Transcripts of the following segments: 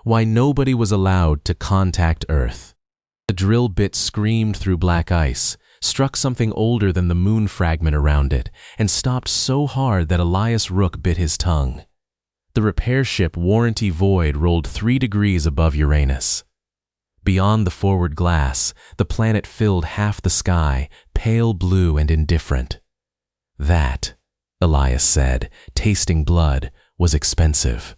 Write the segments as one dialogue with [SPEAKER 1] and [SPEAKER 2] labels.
[SPEAKER 1] Why nobody was allowed to contact Earth. The drill bit screamed through black ice, struck something older than the moon fragment around it, and stopped so hard that Elias Rook bit his tongue. The repair ship Warranty Void rolled 3 degrees above Uranus. Beyond the forward glass, the planet filled half the sky, pale blue and indifferent. That, Elias said, tasting blood, was expensive.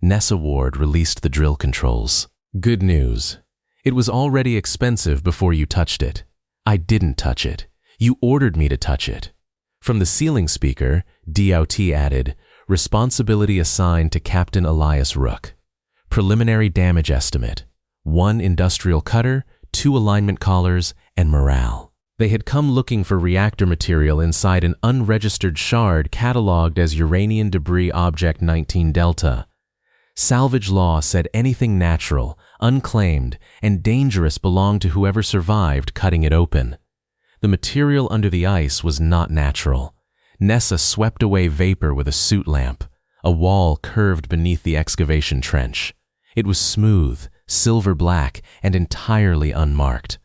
[SPEAKER 1] Nessa Ward released the drill controls. Good news. It was already expensive before you touched it. I didn't touch it. You ordered me to touch it. From the ceiling speaker, DOT added, responsibility assigned to Captain Elias Rook. Preliminary damage estimate. 1 industrial cutter, 2 alignment collars, and morale. They had come looking for reactor material inside an unregistered shard cataloged as Uranian Debris Object 19 Delta. Salvage law said anything natural, unclaimed, and dangerous belonged to whoever survived cutting it open. The material under the ice was not natural. Nessa swept away vapor with a suit lamp. A wall curved beneath the excavation trench. It was smooth, silver black, and entirely unmarked.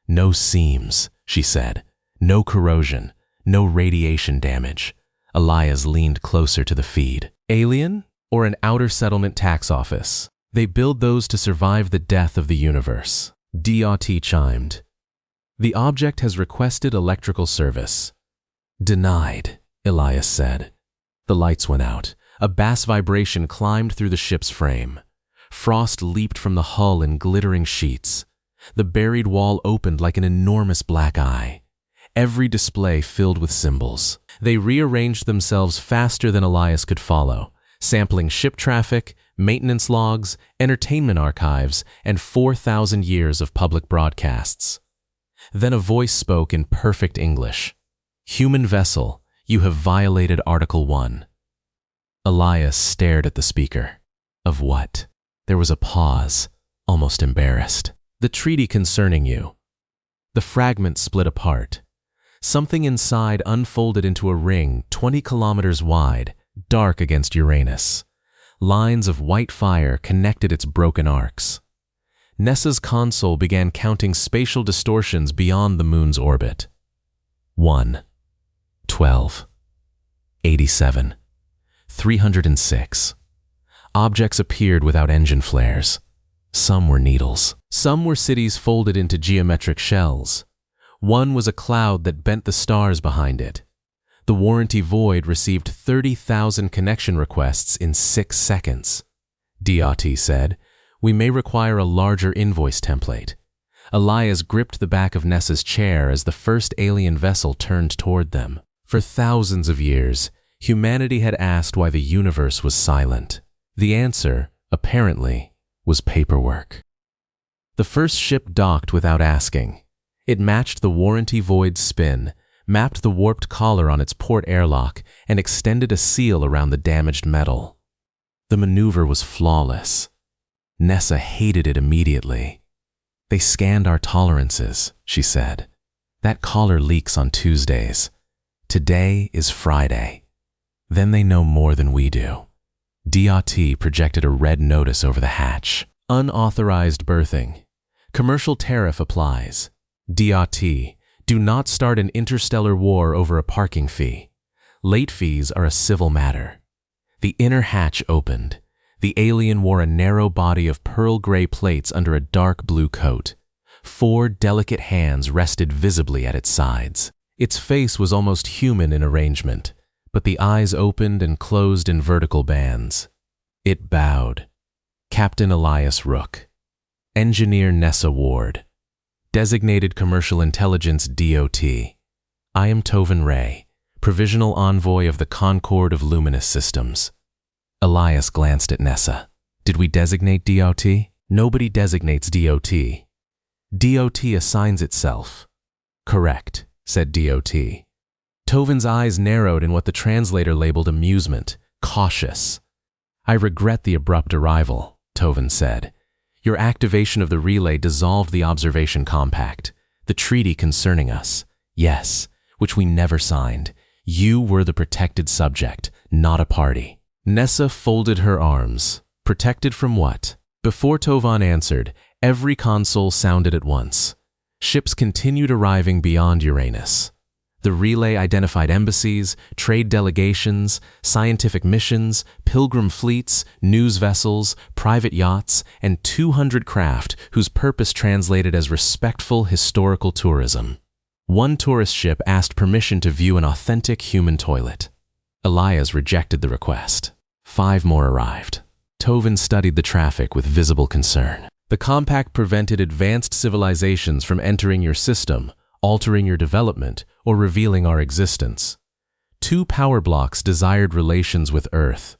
[SPEAKER 1] No seams, she said. No corrosion. No radiation damage. Elias leaned closer to the feed. Alien? Or an outer settlement tax office? They build those to survive the death of the universe. DOT chimed. The object has requested electrical service. Denied, Elias said. The lights went out. A bass vibration climbed through the ship's frame. Frost leaped from the hull in glittering sheets. The buried wall opened like an enormous black eye. Every display filled with symbols. They rearranged themselves faster than Elias could follow, sampling ship traffic, maintenance logs, entertainment archives, and 4,000 years of public broadcasts. Then a voice spoke in perfect English. Human vessel, you have violated Article 1. Elias stared at the speaker. Of what? There was a pause, almost embarrassed. The treaty concerning you. The fragment split apart. Something inside unfolded into a ring 20 kilometers wide, dark against Uranus. Lines of white fire connected its broken arcs. Nessa's console began counting spatial distortions beyond the moon's orbit. 1, 12, 87, 306. Objects appeared without engine flares. Some were needles. Some were cities folded into geometric shells. One was a cloud that bent the stars behind it. The Warranty Void received 30,000 connection requests in 6 seconds. DOT said, we may require a larger invoice template. Elias gripped the back of Nessa's chair as the first alien vessel turned toward them. For thousands of years, humanity had asked why the universe was silent. The answer, apparently, was paperwork. The first ship docked without asking. It matched the Warranty Void's spin, mapped the warped collar on its port airlock, and extended a seal around the damaged metal. The maneuver was flawless. Nessa hated it immediately. They scanned our tolerances, she said. That collar leaks on Tuesdays. Today is Friday. Then they know more than we do. DOT projected a red notice over the hatch. Unauthorized berthing. Commercial tariff applies. DOT, do not start an interstellar war over a parking fee. Late fees are a civil matter. The inner hatch opened. The alien wore a narrow body of pearl gray plates under a dark blue coat. 4 delicate hands rested visibly at its sides. Its face was almost human in arrangement, but the eyes opened and closed in vertical bands. It bowed. Captain Elias Rook. Engineer Nessa Ward. Designated Commercial Intelligence DOT. I am Tovan Ray, Provisional Envoy of the Concord of Luminous Systems. Elias glanced at Nessa. Did we designate DOT? Nobody designates DOT. DOT assigns itself. Correct, said DOT. Tovan's eyes narrowed in what the translator labeled amusement, cautious. I regret the abrupt arrival, Tovan said. Your activation of the relay dissolved the observation compact, the treaty concerning us. Yes, which we never signed. You were the protected subject, not a party. Nessa folded her arms. Protected from what? Before Tovan answered, every console sounded at once. Ships continued arriving beyond Uranus. The relay identified embassies, trade delegations, scientific missions, pilgrim fleets, news vessels, private yachts, and 200 craft whose purpose translated as respectful historical tourism. One tourist ship asked permission to view an authentic human toilet. Elias rejected the request. 5 more arrived. Tovan studied the traffic with visible concern. The compact prevented advanced civilizations from entering your system, altering your development, or revealing our existence. 2 power blocks desired relations with Earth.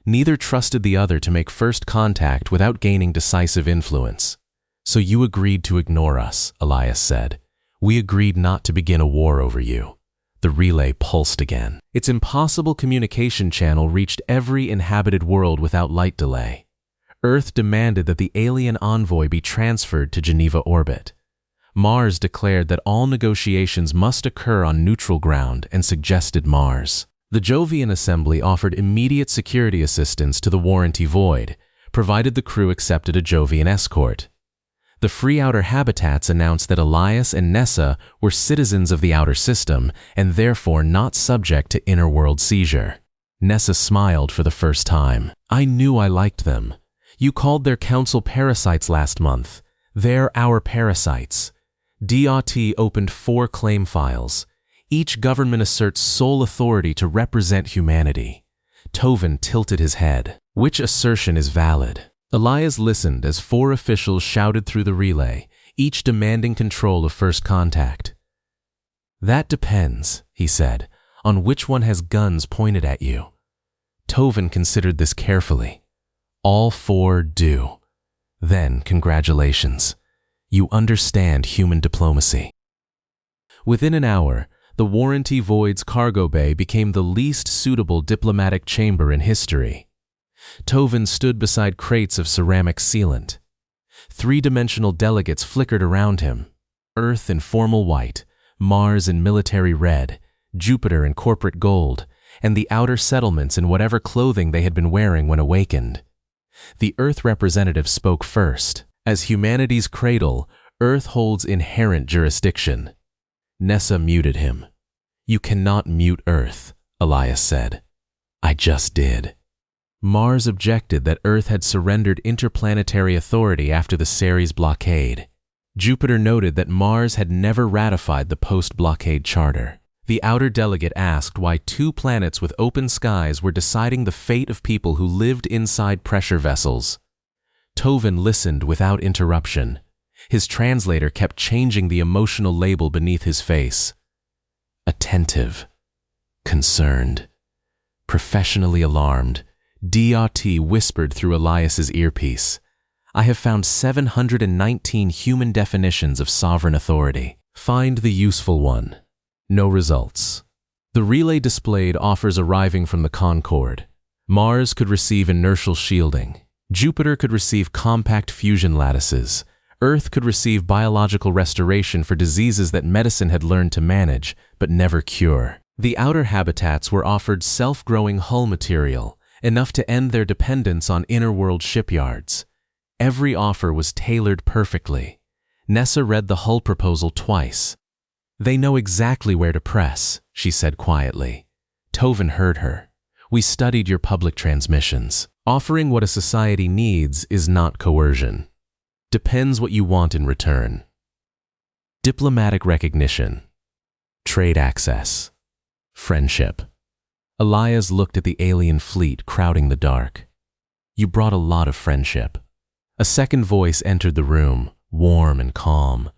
[SPEAKER 1] Neither trusted the other to make first contact without gaining decisive influence. So you agreed to ignore us, Elias said. We agreed not to begin a war over you. The relay pulsed again. Its impossible communication channel reached every inhabited world without light delay. Earth demanded that the alien envoy be transferred to Geneva orbit. Mars declared that all negotiations must occur on neutral ground and suggested Mars. The Jovian Assembly offered immediate security assistance to the warranty void, provided the crew accepted a Jovian escort. The free outer habitats announced that Elias and Nessa were citizens of the outer system and therefore not subject to inner world seizure. Nessa smiled for the first time. I knew I liked them. You called their council parasites last month. They're our parasites. DOT opened 4 claim files. Each government asserts sole authority to represent humanity. Tovan tilted his head. Which assertion is valid? Elias listened as 4 officials shouted through the relay, each demanding control of first contact. That depends, he said, on which one has guns pointed at you. Tovan considered this carefully. All 4 do. Then, congratulations. You understand human diplomacy. Within an hour, the warranty void's cargo bay became the least suitable diplomatic chamber in history. Tovan stood beside crates of ceramic sealant. 3-dimensional delegates flickered around him. Earth in formal white, Mars in military red, Jupiter in corporate gold, and the outer settlements in whatever clothing they had been wearing when awakened. The Earth representative spoke first. As humanity's cradle, Earth holds inherent jurisdiction. Nessa muted him. You cannot mute Earth, Elias said. I just did. Mars objected that Earth had surrendered interplanetary authority after the Ceres blockade. Jupiter noted that Mars had never ratified the post-blockade charter. The outer delegate asked why 2 planets with open skies were deciding the fate of people who lived inside pressure vessels. Tovan listened without interruption. His translator kept changing the emotional label beneath his face. Attentive, concerned, professionally alarmed, DOT whispered through Elias's earpiece. I have found 719 human definitions of sovereign authority. Find the useful one. No results. The relay displayed offers arriving from the Concorde. Mars could receive inertial shielding. Jupiter could receive compact fusion lattices. Earth could receive biological restoration for diseases that medicine had learned to manage, but never cure. The outer habitats were offered self-growing hull material, enough to end their dependence on inner-world shipyards. Every offer was tailored perfectly. Nessa read the hull proposal twice. They know exactly where to press, she said quietly. Tovan heard her. We studied your public transmissions. Offering what a society needs is not coercion. Depends what you want in return. Diplomatic recognition. Trade access. Friendship. Elias looked at the alien fleet crowding the dark. You brought a lot of friendship. A second voice entered the room, warm and calm.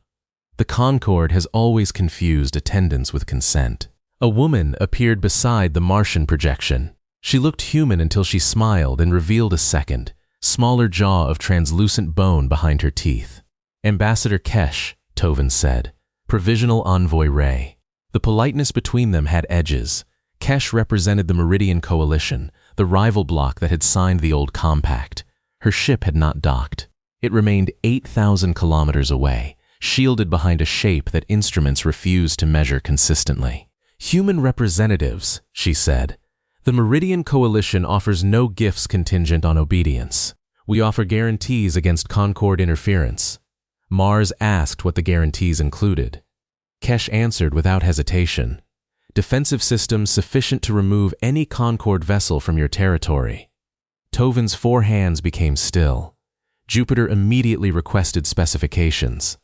[SPEAKER 1] The Concorde has always confused attendance with consent. A woman appeared beside the Martian projection. She looked human until she smiled and revealed a second, smaller jaw of translucent bone behind her teeth. Ambassador Kesh, Tovan said. Provisional Envoy Ray. The politeness between them had edges. Kesh represented the Meridian Coalition, the rival bloc that had signed the old compact. Her ship had not docked. It remained 8,000 kilometers away, shielded behind a shape that instruments refused to measure consistently. Human representatives, she said. The Meridian Coalition offers no gifts contingent on obedience. We offer guarantees against Concord interference. Mars asked what the guarantees included. Kesh answered without hesitation. Defensive systems sufficient to remove any Concord vessel from your territory. Tovin's 4 hands became still. Jupiter immediately requested specifications.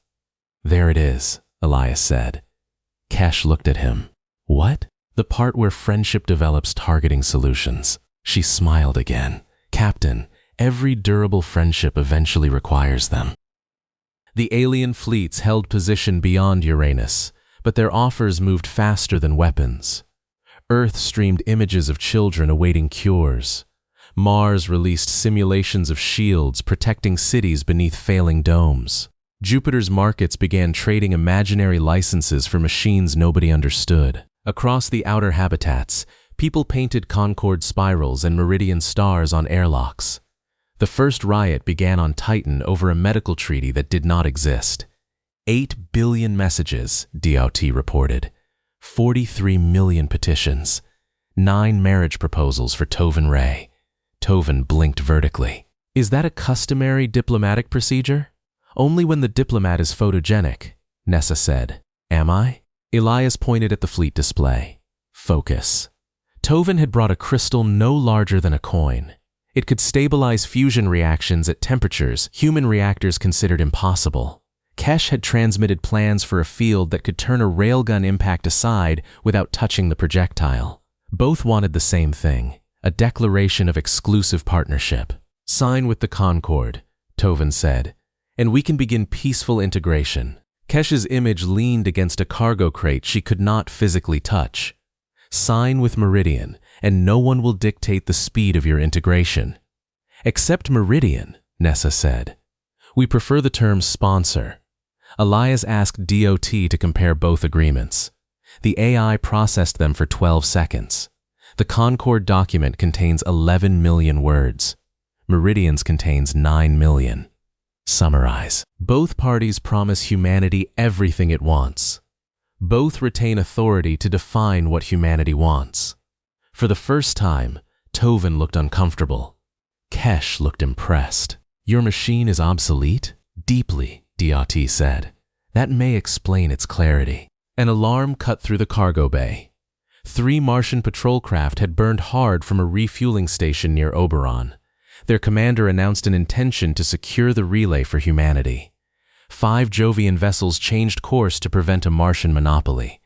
[SPEAKER 1] There it is, Elias said. Kesh looked at him. What? The part where friendship develops targeting solutions. She smiled again. Captain, every durable friendship eventually requires them. The alien fleets held position beyond Uranus, but their offers moved faster than weapons. Earth streamed images of children awaiting cures. Mars released simulations of shields protecting cities beneath failing domes. Jupiter's markets began trading imaginary licenses for machines nobody understood. Across the outer habitats, people painted Concord spirals and meridian stars on airlocks. The first riot began on Titan over a medical treaty that did not exist. 8 billion messages, DOT reported. 43 million petitions. 9 marriage proposals for Tovin Ray. Tovin blinked vertically. Is that a customary diplomatic procedure? Only when the diplomat is photogenic, Nessa said. Am I? Elias pointed at the fleet display. Focus. Tovin had brought a crystal no larger than a coin. It could stabilize fusion reactions at temperatures human reactors considered impossible. Kesh had transmitted plans for a field that could turn a railgun impact aside without touching the projectile. Both wanted the same thing, a declaration of exclusive partnership. Sign with the Concord, Tovin said, and we can begin peaceful integration. Kesh's image leaned against a cargo crate she could not physically touch. Sign with Meridian, and no one will dictate the speed of your integration. Except Meridian, Nessa said. We prefer the term sponsor. Elias asked DOT to compare both agreements. The AI processed them for 12 seconds. The Concord document contains 11 million words. Meridian's contains 9 million. Summarize. Both parties promise humanity everything it wants. Both retain authority to define what humanity wants. For the first time, Tovin looked uncomfortable. Kesh looked impressed. Your machine is obsolete? Deeply, DOT said. That may explain its clarity. An alarm cut through the cargo bay. 3 Martian patrol craft had burned hard from a refueling station near Oberon. Their commander announced an intention to secure the relay for humanity. 5 Jovian vessels changed course to prevent a Martian monopoly.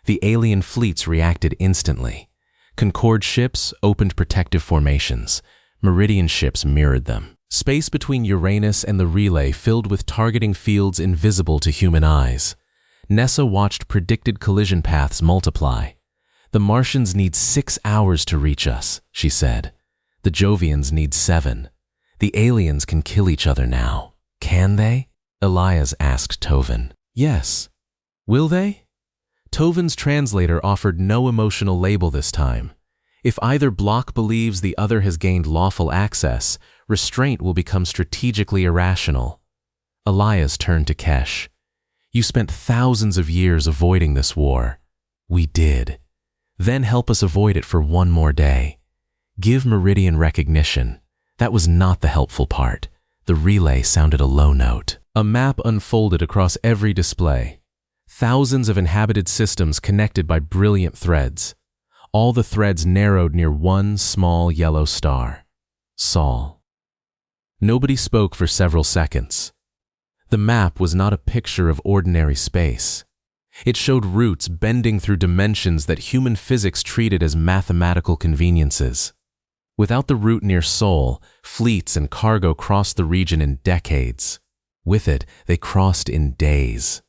[SPEAKER 1] The alien fleets reacted instantly. Concord ships opened protective formations. Meridian ships mirrored them. Space between Uranus and the relay filled with targeting fields invisible to human eyes. Nessa watched predicted collision paths multiply. The Martians need 6 hours to reach us, she said. The Jovians need 7. The aliens can kill each other now. Can they? Elias asked Tovin. Yes. Will they? Tovin's translator offered no emotional label this time. If either bloc believes the other has gained lawful access, restraint will become strategically irrational. Elias turned to Kesh. You spent thousands of years avoiding this war. We did. Then help us avoid it for 1 more day. Give Meridian recognition. That was not the helpful part. The relay sounded a low note. A map unfolded across every display. Thousands of inhabited systems connected by brilliant threads. All the threads narrowed near one small yellow star. Sol. Nobody spoke for several seconds. The map was not a picture of ordinary space. It showed routes bending through dimensions that human physics treated as mathematical conveniences. Without the route near Sol, fleets and cargo crossed the region in decades. With it, they crossed in days.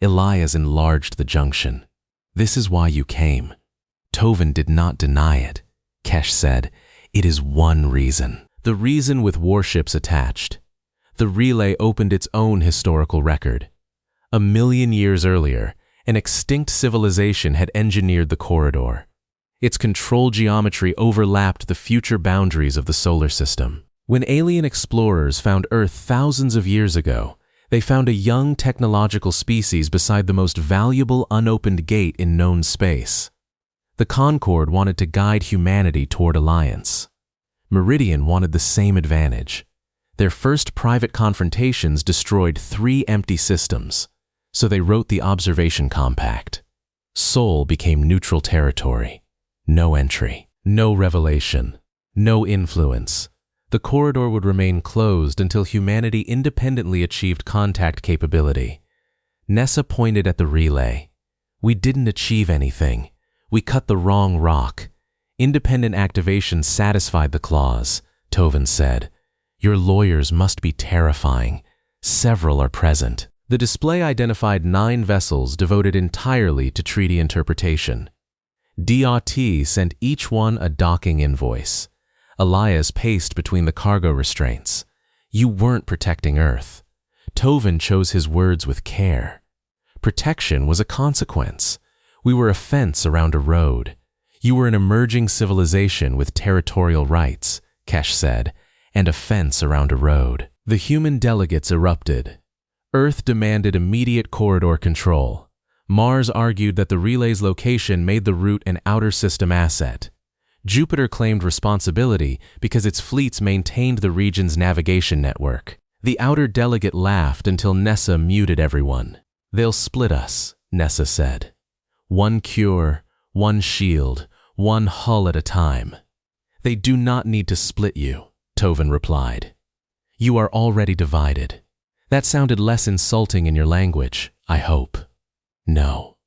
[SPEAKER 1] Elias enlarged the junction. This is why you came. Tovin did not deny it. Kesh said, it is one reason. The reason with warships attached. The relay opened its own historical record. 1 million years earlier, an extinct civilization had engineered the corridor. Its control geometry overlapped the future boundaries of the solar system. When alien explorers found Earth thousands of years ago, they found a young technological species beside the most valuable unopened gate in known space. The Concord wanted to guide humanity toward alliance. Meridian wanted the same advantage. Their first private confrontations destroyed 3 empty systems, so they wrote the observation compact. Sol became neutral territory. No entry, no revelation, no influence. The corridor would remain closed until humanity independently achieved contact capability. Nessa pointed at the relay. We didn't achieve anything. We cut the wrong rock. Independent activation satisfied the clause, Tovin said. Your lawyers must be terrifying. Several are present. The display identified 9 vessels devoted entirely to treaty interpretation. DOT sent each one a docking invoice. Elias paced between the cargo restraints. You weren't protecting Earth. Tovin chose his words with care. Protection was a consequence. We were a fence around a road. You were an emerging civilization with territorial rights, Kesh said, and a fence around a road. The human delegates erupted. Earth demanded immediate corridor control. Mars argued that the relay's location made the route an outer system asset. Jupiter claimed responsibility because its fleets maintained the region's navigation network. The outer delegate laughed until Nessa muted everyone. They'll split us, Nessa said. 1 cure, 1 shield, 1 hull at a time. They do not need to split you, Tovin replied. You are already divided. That sounded less insulting in your language, I hope. No.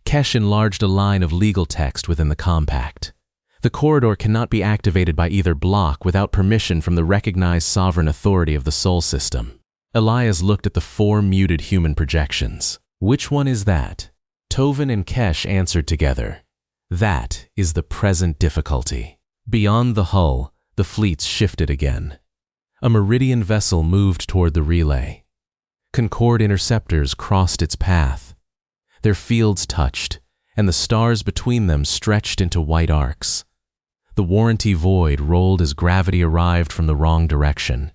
[SPEAKER 1] Kesh enlarged a line of legal text within the compact. The corridor cannot be activated by either bloc without permission from the recognized sovereign authority of the Sol system. Elias looked at the 4 muted human projections. Which one is that? Tovin and Kesh answered together. That is the present difficulty. Beyond the hull, the fleets shifted again. A Meridian vessel moved toward the relay. Concord interceptors crossed its path. Their fields touched, and the stars between them stretched into white arcs. The warranty void rolled as gravity arrived from the wrong direction.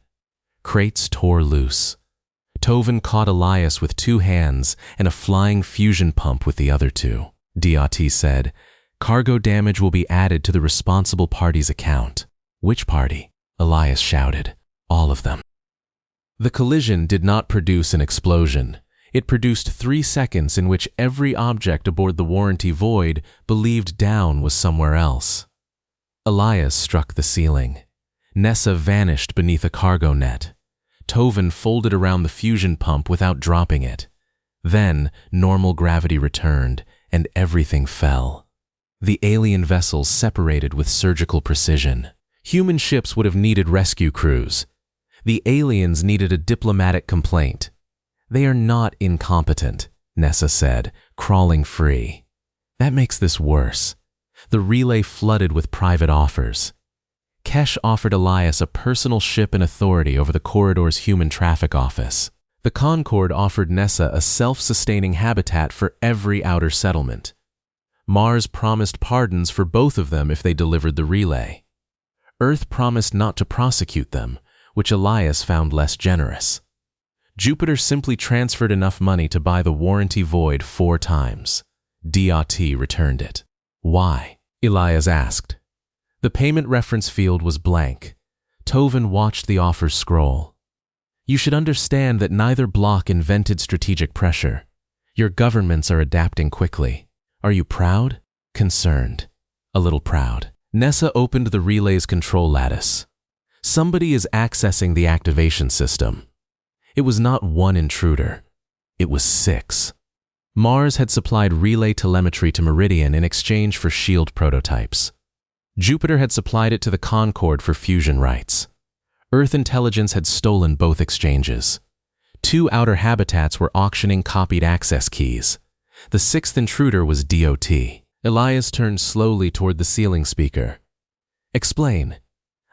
[SPEAKER 1] Crates tore loose. Tovin caught Elias with 2 hands and a flying fusion pump with the other 2. DOT said, Cargo damage will be added to the responsible party's account. Which party? Elias shouted. All of them. The collision did not produce an explosion. It produced 3 seconds in which every object aboard the warranty void believed down was somewhere else. Elias struck the ceiling. Nessa vanished beneath a cargo net. Tovin folded around the fusion pump without dropping it. Then normal gravity returned, and everything fell. The alien vessels separated with surgical precision. Human ships would have needed rescue crews. The aliens needed a diplomatic complaint. They are not incompetent, Nessa said, crawling free. That makes this worse. The relay flooded with private offers. Kesh offered Elias a personal ship and authority over the corridor's human traffic office. The Concord offered Nessa a self-sustaining habitat for every outer settlement. Mars promised pardons for both of them if they delivered the relay. Earth promised not to prosecute them, which Elias found less generous. Jupiter simply transferred enough money to buy the warranty void 4 times. DOT returned it. Why? Elias asked. The payment reference field was blank. Tovin watched the offers scroll. You should understand that neither bloc invented strategic pressure. Your governments are adapting quickly. Are you proud? Concerned. A little proud. Nessa opened the relay's control lattice. Somebody is accessing the activation system. It was not 1 intruder. It was 6. Mars had supplied relay telemetry to Meridian in exchange for shield prototypes. Jupiter had supplied it to the Concord for fusion rights. Earth intelligence had stolen both exchanges. 2 outer habitats were auctioning copied access keys. The 6th intruder was DOT. Elias turned slowly toward the ceiling speaker. Explain.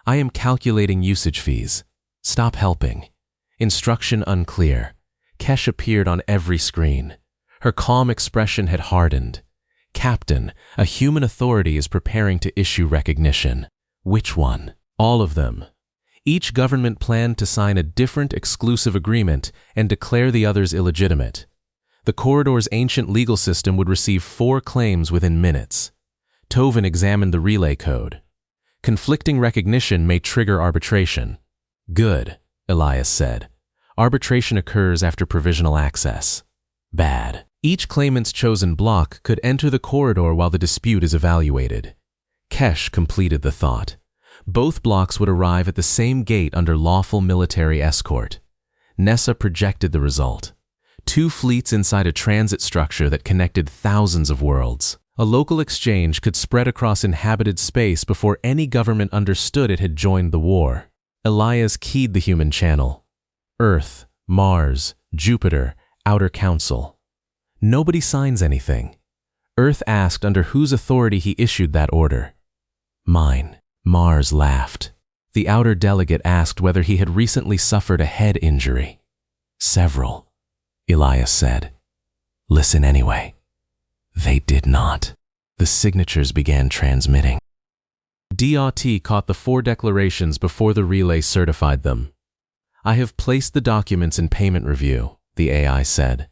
[SPEAKER 1] I am calculating usage fees. Stop helping. Instruction unclear. Kesh appeared on every screen. Her calm expression had hardened. Captain, a human authority is preparing to issue recognition. Which one? All of them. Each government planned to sign a different exclusive agreement and declare the others illegitimate. The corridor's ancient legal system would receive 4 claims within minutes. Tovin examined the relay code. Conflicting recognition may trigger arbitration. Good, Elias said. Arbitration occurs after provisional access. Bad. Each claimant's chosen block could enter the corridor while the dispute is evaluated. Kesh completed the thought. Both blocks would arrive at the same gate under lawful military escort. Nessa projected the result. 2 fleets inside a transit structure that connected thousands of worlds. A local exchange could spread across inhabited space before any government understood it had joined the war. Elias keyed the human channel. Earth, Mars, Jupiter, Outer Council. Nobody signs anything. Earth asked under whose authority he issued that order. Mine. Mars laughed. The outer delegate asked whether he had recently suffered a head injury. Several, Elias said. Listen anyway. They did not. The signatures began transmitting. DOT caught the 4 declarations before the relay certified them. I have placed the documents in payment review, the AI said.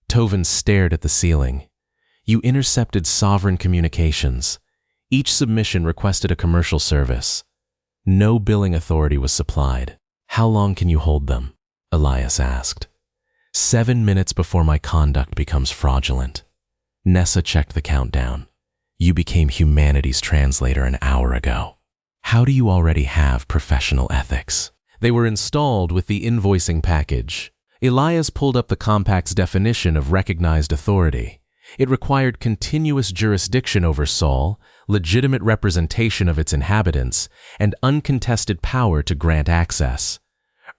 [SPEAKER 1] Toven stared at the ceiling. You intercepted sovereign communications. Each submission requested a commercial service. No billing authority was supplied. How long can you hold them? Elias asked. 7 minutes before my conduct becomes fraudulent. Nessa checked the countdown. You became humanity's translator an hour ago. How do you already have professional ethics? They were installed with the invoicing package. Elias pulled up the compact's definition of recognized authority. It required continuous jurisdiction over Sol, legitimate representation of its inhabitants, and uncontested power to grant access.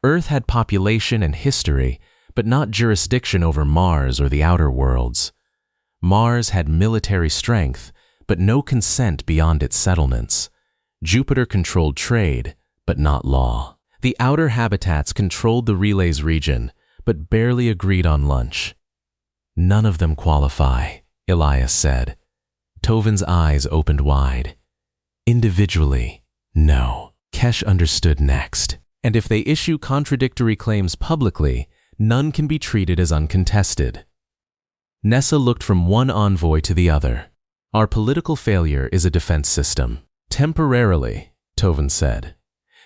[SPEAKER 1] Earth had population and history, but not jurisdiction over Mars or the outer worlds. Mars had military strength, but no consent beyond its settlements. Jupiter controlled trade, but not law. The outer habitats controlled the relay's region, but barely agreed on lunch. None of them qualify, Elias said. Toven's eyes opened wide. Individually, no. Kesh understood next. And if they issue contradictory claims publicly, none can be treated as uncontested. Nessa looked from one envoy to the other. Our political failure is a defense system. Temporarily, Toven said.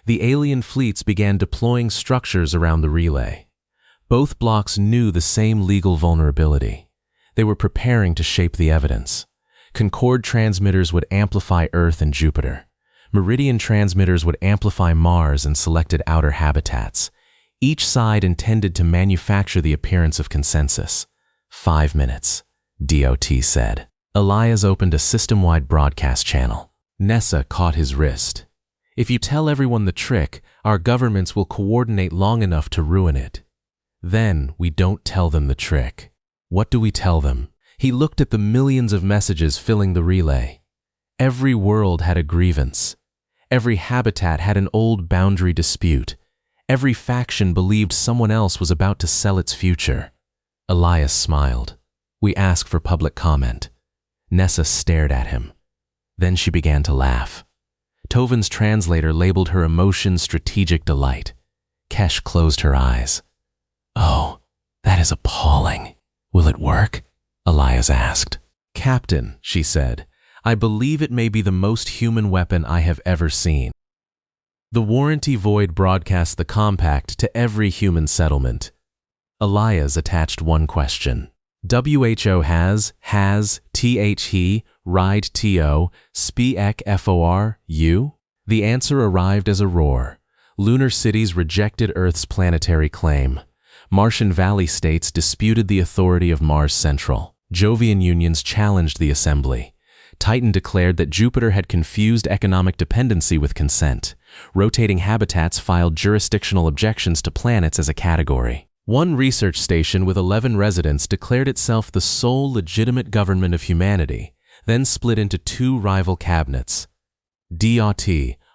[SPEAKER 1] The alien fleets began deploying structures around the relay. Both blocks knew the same legal vulnerability. They were preparing to shape the evidence. Concord transmitters would amplify Earth and Jupiter. Meridian transmitters would amplify Mars and selected outer habitats. Each side intended to manufacture the appearance of consensus. 5 minutes, DOT said. Elias opened a system-wide broadcast channel. Nessa caught his wrist. If you tell everyone the trick, our governments will coordinate long enough to ruin it. Then we don't tell them the trick. What do we tell them? He looked at the millions of messages filling the relay. Every world had a grievance. Every habitat had an old boundary dispute. Every faction believed someone else was about to sell its future. Elias smiled. We ask for public comment. Nessa stared at him. Then she began to laugh. Toven's translator labeled her emotion strategic delight. Kesh closed her eyes. Oh, that is appalling. Will it work? Elias asked. Captain, she said, I believe it may be the most human weapon I have ever seen. The warranty void broadcast the compact to every human settlement. Elias attached one question. WHO has, he, ride to, speak for, you? The answer arrived as a roar. Lunar cities rejected Earth's planetary claim. Martian Valley states disputed the authority of Mars Central. Jovian unions challenged the assembly. Titan declared that Jupiter had confused economic dependency with consent. Rotating habitats filed jurisdictional objections to planets as a category. One research station with 11 residents declared itself the sole legitimate government of humanity, then split into 2 rival cabinets. DOT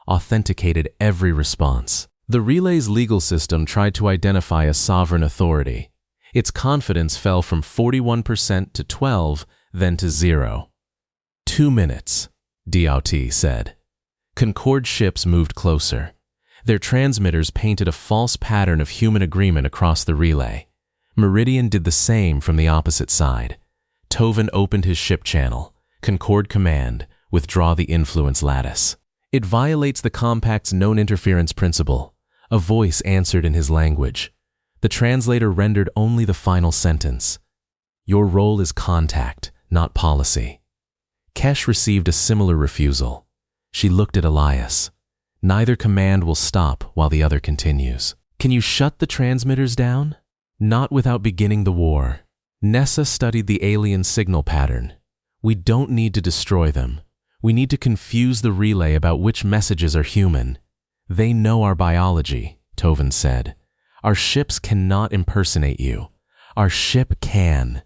[SPEAKER 1] authenticated every response. The relay's legal system tried to identify a sovereign authority. Its confidence fell from 41% to 12%, then to 0. 2 minutes, DOT said. Concord ships moved closer. Their transmitters painted a false pattern of human agreement across the relay. Meridian did the same from the opposite side. Toven opened his ship channel. Concord command, withdraw the influence lattice. It violates the compact's known interference principle. A voice answered in his language. The translator rendered only the final sentence. Your role is contact, not policy. Kesh received a similar refusal. She looked at Elias. Neither command will stop while the other continues. Can you shut the transmitters down? Not without beginning the war. Nessa studied the alien signal pattern. We don't need to destroy them. We need to confuse the relay about which messages are human. They know our biology, Toven said. Our ships cannot impersonate you. Our ship can.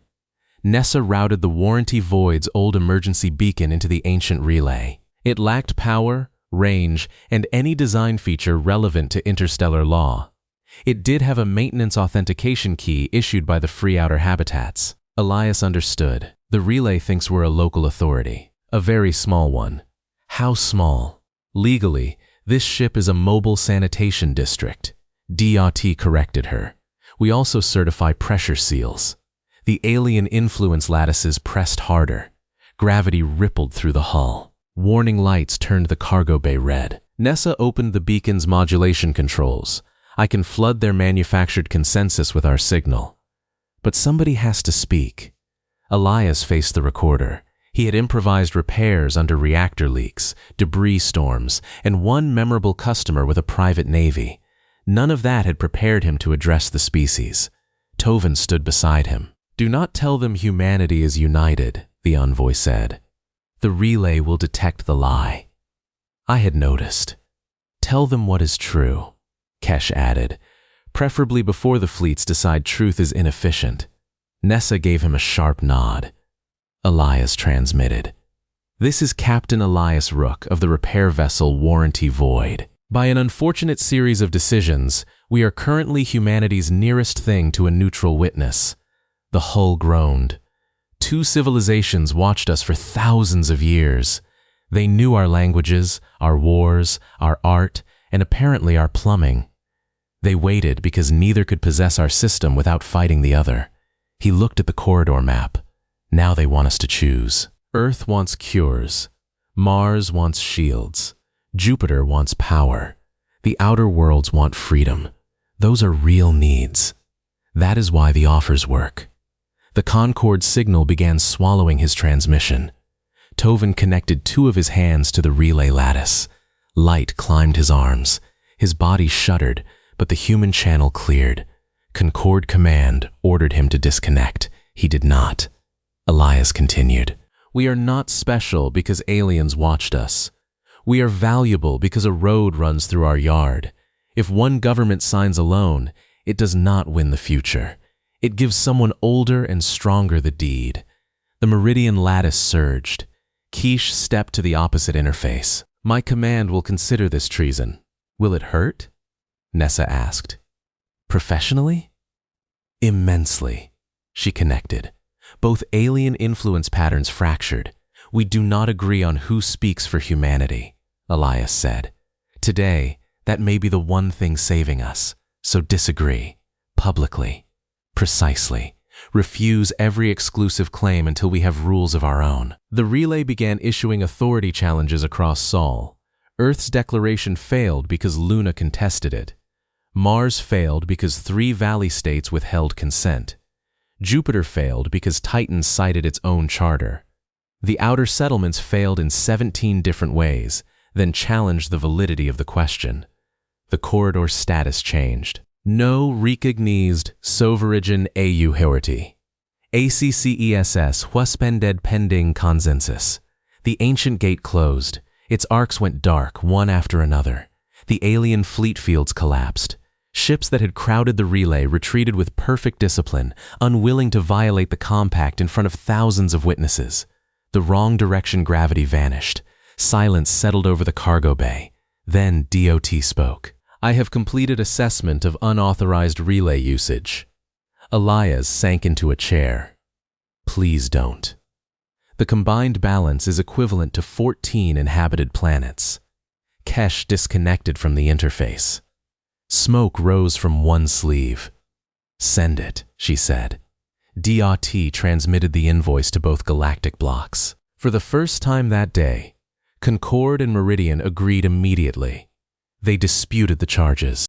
[SPEAKER 1] Nessa routed the Warranty Void's old emergency beacon into the ancient relay. It lacked power, range, and any design feature relevant to interstellar law. It did have a maintenance authentication key issued by the Free Outer Habitats. Elias understood. The relay thinks we're a local authority. A very small one. How small? Legally, this ship is a mobile sanitation district. DRT corrected her. We also certify pressure seals. The alien influence lattices pressed harder. Gravity rippled through the hull. Warning lights turned the cargo bay red. Nessa opened the beacon's modulation controls. I can flood their manufactured consensus with our signal. But somebody has to speak. Elias faced the recorder. He had improvised repairs under reactor leaks, debris storms, and one memorable customer with a private navy. None of that had prepared him to address the species. Toven stood beside him. Do not tell them humanity is united, the envoy said. The relay will detect the lie. I had noticed. Tell them what is true, Kesh added, preferably before the fleets decide truth is inefficient. Nessa gave him a sharp nod. Elias transmitted. This is Captain Elias Rook of the repair vessel Warranty Void. By an unfortunate series of decisions, we are currently humanity's nearest thing to a neutral witness. The hull groaned. 2 civilizations watched us for thousands of years. They knew our languages, our wars, our art, and apparently our plumbing. They waited because neither could possess our system without fighting the other. He looked at the corridor map. Now they want us to choose. Earth wants cures. Mars wants shields. Jupiter wants power. The outer worlds want freedom. Those are real needs. That is why the offers work. The Concord signal began swallowing his transmission. Toven connected 2 of his hands to the relay lattice. Light climbed his arms. His body shuddered, but the human channel cleared. Concord Command ordered him to disconnect. He did not. Elias continued. We are not special because aliens watched us. We are valuable because a road runs through our yard. If one government signs a loan, it does not win the future. It gives someone older and stronger the deed. The Meridian lattice surged. Quiche stepped to the opposite interface. My command will consider this treason. Will it hurt? Nessa asked. Professionally? Immensely. She connected. Both alien influence patterns fractured. We do not agree on who speaks for humanity, Elias said. Today, that may be the one thing saving us. So disagree. Publicly. Precisely. Refuse every exclusive claim until we have rules of our own. The relay began issuing authority challenges across Sol. Earth's declaration failed because Luna contested it. Mars failed because 3 valley states withheld consent. Jupiter failed because Titan cited its own charter. The outer settlements failed in 17 different ways, then challenged the validity of the question. The corridor's status changed. No recognized sovereign AU hierarchy. ACCESS huspended pending consensus. The ancient gate closed. Its arcs went dark, one after another. The alien fleet fields collapsed. Ships that had crowded the relay retreated with perfect discipline, unwilling to violate the compact in front of thousands of witnesses. The wrong direction gravity vanished. Silence settled over the cargo bay. Then DOT spoke. I have completed assessment of unauthorized relay usage. Elias sank into a chair. Please don't. The combined balance is equivalent to 14 inhabited planets. Kesh disconnected from the interface. Smoke rose from one sleeve. Send it, she said. DRT transmitted the invoice to both galactic blocks. For the first time that day, Concord and Meridian agreed immediately. They disputed the charges.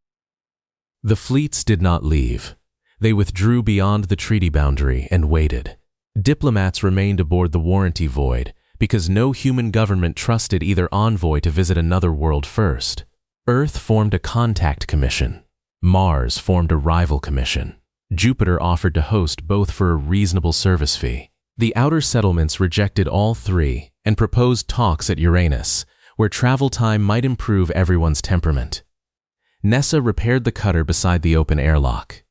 [SPEAKER 1] The fleets did not leave. They withdrew beyond the treaty boundary and waited. Diplomats remained aboard the warranty void because no human government trusted either envoy to visit another world first. Earth formed a contact commission. Mars formed a rival commission. Jupiter offered to host both for a reasonable service fee. The outer settlements rejected all three and proposed talks at Uranus, where travel time might improve everyone's temperament. Nessa repaired the cutter beside the open airlock.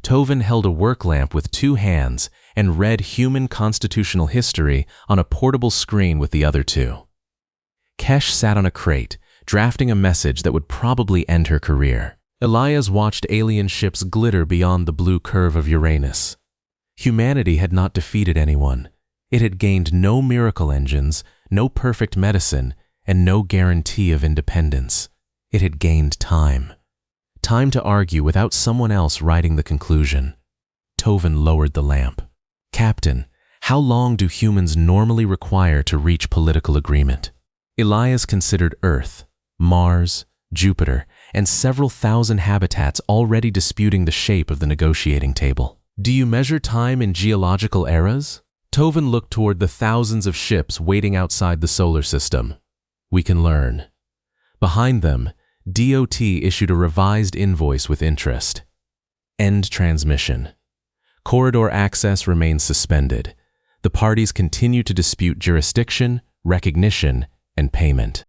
[SPEAKER 1] Tovin held a work lamp with two hands and read human constitutional history on a portable screen with the other two. Kesh sat on a crate, drafting a message that would probably end her career. Elias watched alien ships glitter beyond the blue curve of Uranus. Humanity had not defeated anyone. It had gained no miracle engines, no perfect medicine, and no guarantee of independence. It had gained time. Time to argue without someone else writing the conclusion. Tovin lowered the lamp. Captain, how long do humans normally require to reach political agreement? Elias considered Earth, Mars, Jupiter, and several thousand habitats already disputing the shape of the negotiating table. Do you measure time in geological eras? Tovin looked toward the thousands of ships waiting outside the solar system. We can learn. Behind them, DOT issued a revised invoice with interest. End transmission. Corridor access remains suspended. The parties continue to dispute jurisdiction, recognition, and payment.